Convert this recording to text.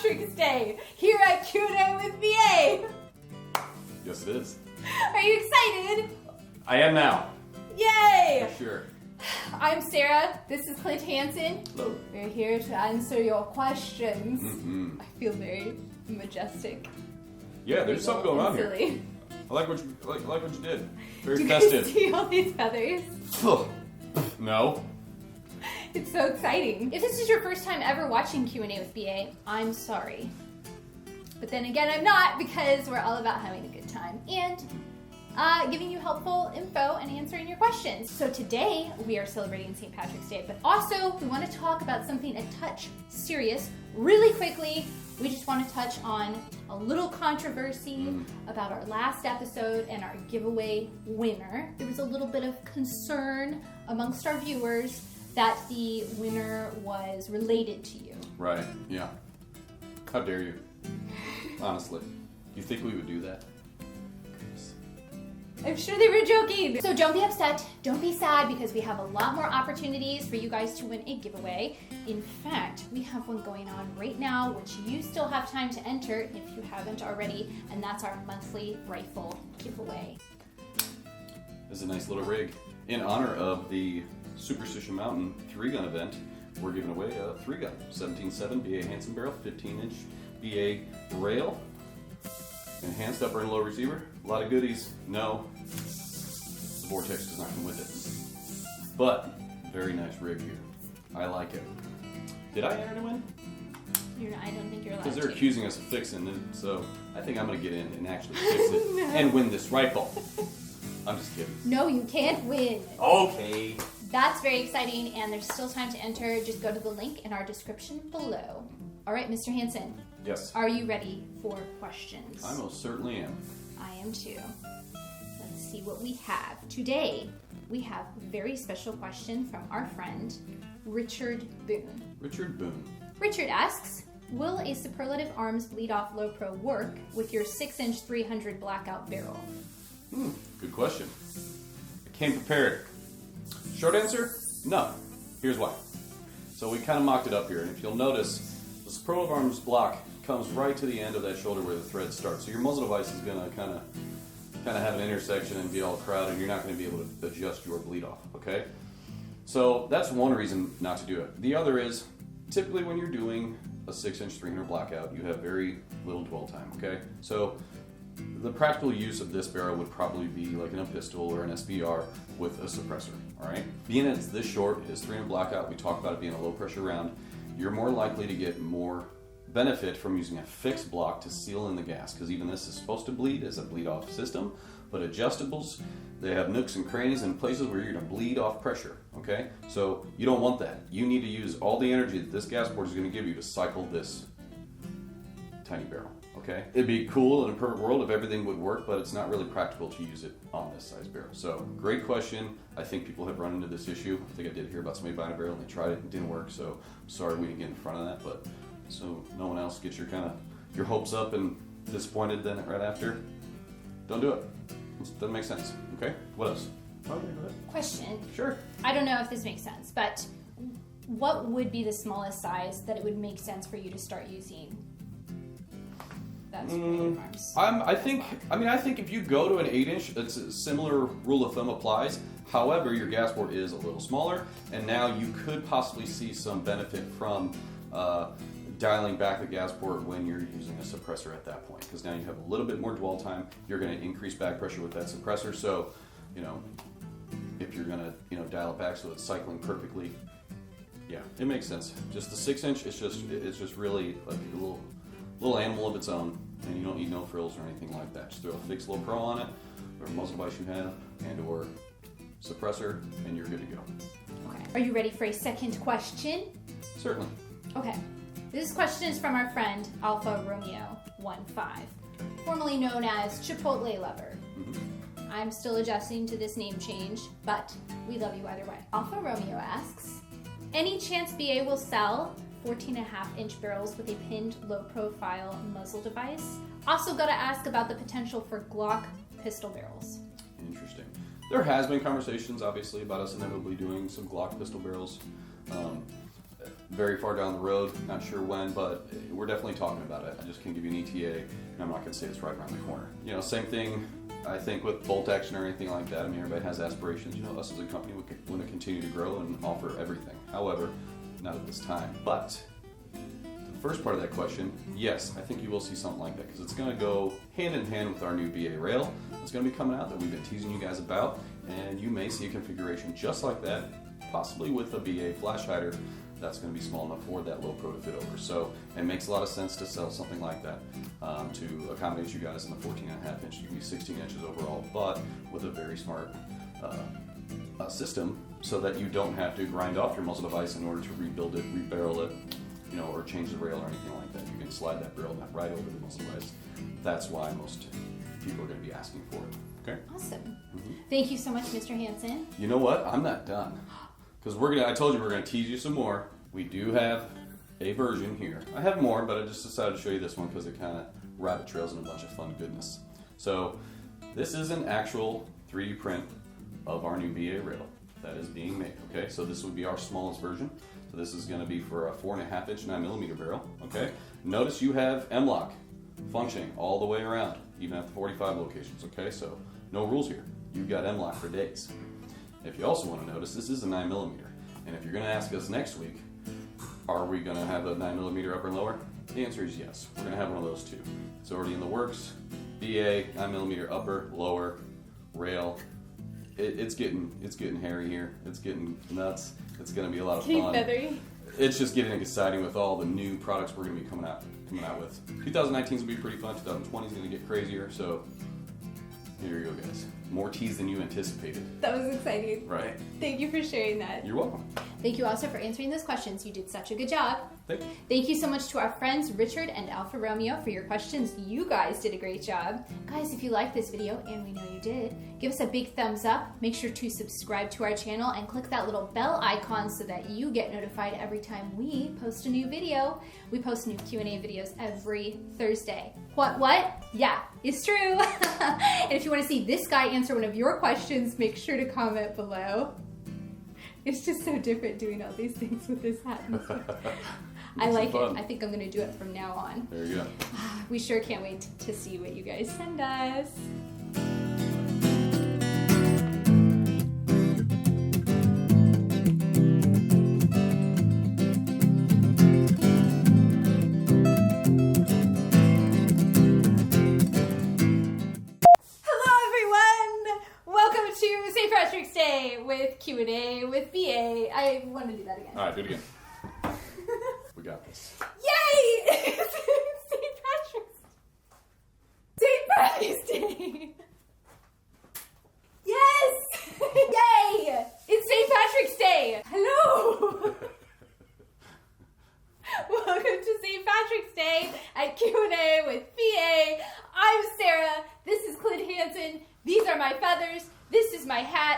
Patrick's Day here at Q&A with BA. Yes, it is. Are you excited? I am now. Yay! For sure. I'm Sarah. This is Clint Hansen. Hello. We're here to answer your questions. Mm-hmm. I feel very majestic. Yeah, there's something going on here. Silly. I like what you did. Very Do you festive. guys see all these feathers? No. It's so exciting. If this is your first time ever watching Q&A with BA, I'm sorry. But then again, I'm not, because we're all about having a good time and giving you helpful info and answering your questions. So today, we are celebrating St. Patrick's Day, but also we want to talk about something a touch serious really quickly. We just want to touch on a little controversy about our last episode and our giveaway winner. There was a little bit of concern amongst our viewers that the winner was related to you. Right, yeah. How dare you? Honestly. You think we would do that? I'm sure they were joking. So don't be upset, don't be sad, because we have a lot more opportunities for you guys to win a giveaway. In fact, we have one going on right now, which you still have time to enter if you haven't already, and that's our monthly rifle giveaway. This is a nice little rig. In honor of the Superstition Mountain 3-gun event, we're giving away a 3-gun, 17.7 BA Hansen barrel, 15-inch BA rail, enhanced upper and lower receiver. A lot of goodies. No, the Vortex does not come with it. But, very nice rig here. I like it. Did I enter to win? I don't think you're allowed to. Because they're accusing us of fixing it, so I think I'm going to get in and actually fix it and win this rifle. I'm just kidding. No, you can't win. Okay. That's very exciting, and there's still time to enter. Just go to the link in our description below. All right, Mr. Hansen. Yes. Are you ready for questions? I most certainly am. I am too. Let's see what we have. Today, we have a very special question from our friend, Richard Boone. Richard Boone. Richard asks, will a Superlative Arms bleed-off low pro work with your 6-inch 300 Blackout barrel? Good question. I came prepared. Short answer, no. Here's why. So we kind of mocked it up here, and if you'll notice, the Superlative Arms block comes right to the end of that shoulder where the thread starts. So your muzzle device is going to kind of have an intersection and be all crowded, and you're not going to be able to adjust your bleed off, okay? So that's one reason not to do it. The other is, typically when you're doing a 6-inch 300 Blackout, you have very little dwell time, okay? So the practical use of this barrel would probably be like in a pistol or an SBR with a suppressor, all right? Being it's this short, it is 300 Blackout, we talked about it being a low pressure round, you're more likely to get more benefit from using a fixed block to seal in the gas, because even this is supposed to bleed as a bleed off system, but adjustables, they have nooks and crannies and places where you're going to bleed off pressure, okay? So you don't want that. You need to use all the energy that this gas port is going to give you to cycle this tiny barrel, okay? It'd be cool in a perfect world if everything would work, but it's not really practical to use it on this size barrel. So great question. I think people have run into this issue. I think I did hear about somebody buying a barrel and they tried it and it didn't work, so I'm sorry we didn't get in front of that, but so no one else gets your hopes up and disappointed then right after. Don't do it. It doesn't make sense. Okay? What else? Okay, go ahead. Question. Sure. I don't know if this makes sense, but what would be the smallest size that it would make sense for you to start using? That's arms. I think if you go to an 8-inch, it's a similar rule of thumb applies. However, your gas port is a little smaller, and now you could possibly see some benefit from dialing back the gas port when you're using a suppressor at that point, because now you have a little bit more dwell time. You're going to increase back pressure with that suppressor, so if you're going to dial it back so it's cycling perfectly, yeah, it makes sense. Just the 6-inch, it's just really like a little animal of its own, and you don't need no frills or anything like that. Just throw a fixed low pro on it, or muzzle device you have, and or suppressor, and you're good to go. Okay. Are you ready for a second question? Certainly. Okay. This question is from our friend Alpha Romeo 15, formerly known as Chipotle Lover. I'm still adjusting to this name change, but we love you either way. Alpha Romeo asks, any chance BA will sell 14.5-inch barrels with a pinned low-profile muzzle device? Also got to ask about the potential for Glock pistol barrels. Interesting. There has been conversations, obviously, about us inevitably doing some Glock pistol barrels. very far down the road. Not sure when, but we're definitely talking about it. I just can't give you an ETA, and I'm not going to say it's right around the corner. You know, same thing, I think, with bolt action or anything like that. I mean, everybody has aspirations. You know, us as a company, we want to continue to grow and offer everything. However, not at this time. But the first part of that question, yes, I think you will see something like that because it's going to go hand in hand with our new BA rail. It's going to be coming out that we've been teasing you guys about, and you may see a configuration just like that, possibly with a BA flash hider that's going to be small enough for that low pro to fit over. So it makes a lot of sense to sell something like that to accommodate you guys in the 14.5 inch. You can be 16 inches overall, but with a very smart system so that you don't have to grind off your muzzle device in order to rebuild it, rebarrel it, you know, or change the rail or anything like that. You can slide that barrel nut right over the muzzle device. That's why most people are going to be asking for it. Okay? Awesome. Mm-hmm. Thank you so much, Mr. Hansen. You know what? I'm not done. Because I told you we're going to tease you some more. We do have a version here. I have more, but I just decided to show you this one because it kind of rabbit trails in a bunch of fun goodness. So this is an actual 3D print of our new BA rail that is being made. Okay, so this would be our smallest version. So this is going to be for a 4.5 inch 9mm barrel. Okay, notice you have M-lock functioning all the way around, even at the 45 locations. Okay, so no rules here. You've got M-lock for days. If you also want to notice, this is a 9mm, and if you're going to ask us next week, are we going to have a 9mm upper and lower? The answer is yes. We're going to have one of those too. It's already in the works. BA 9mm upper, lower, rail. It's getting hairy here. It's getting nuts. It's going to be a lot of fun. Feathery. It's just getting exciting with all the new products we're going to be coming out with. 2019 is going to be pretty fun. 2020 is going to get crazier. So here you go, guys. More tease than you anticipated. That was exciting. Right. Thank you for sharing that. You're welcome. Thank you also for answering those questions. You did such a good job. Thank you. Thank you so much to our friends Richard and Alfa Romeo for your questions. You guys did a great job. Guys, if you liked this video, and we know you did, give us a big thumbs up. Make sure to subscribe to our channel and click that little bell icon so that you get notified every time we post a new video. We post new Q&A videos every Thursday. What? Yeah, it's true. And if you want to see this guy answer one of your questions, make sure to comment below. It's just so different doing all these things with this hat. I like it. I think I'm going to do it from now on. There you go. We sure can't wait to see what you guys send us. With Q&A with BA. I want to do that again. All right, do it again. We got this. Yay! St. Patrick's Day! Yes! Yay! It's St. Patrick's Day! Hello! Welcome to St. Patrick's Day at Q&A with BA. I'm Sarah. This is Clint Hansen. These are my feathers. This is my hat.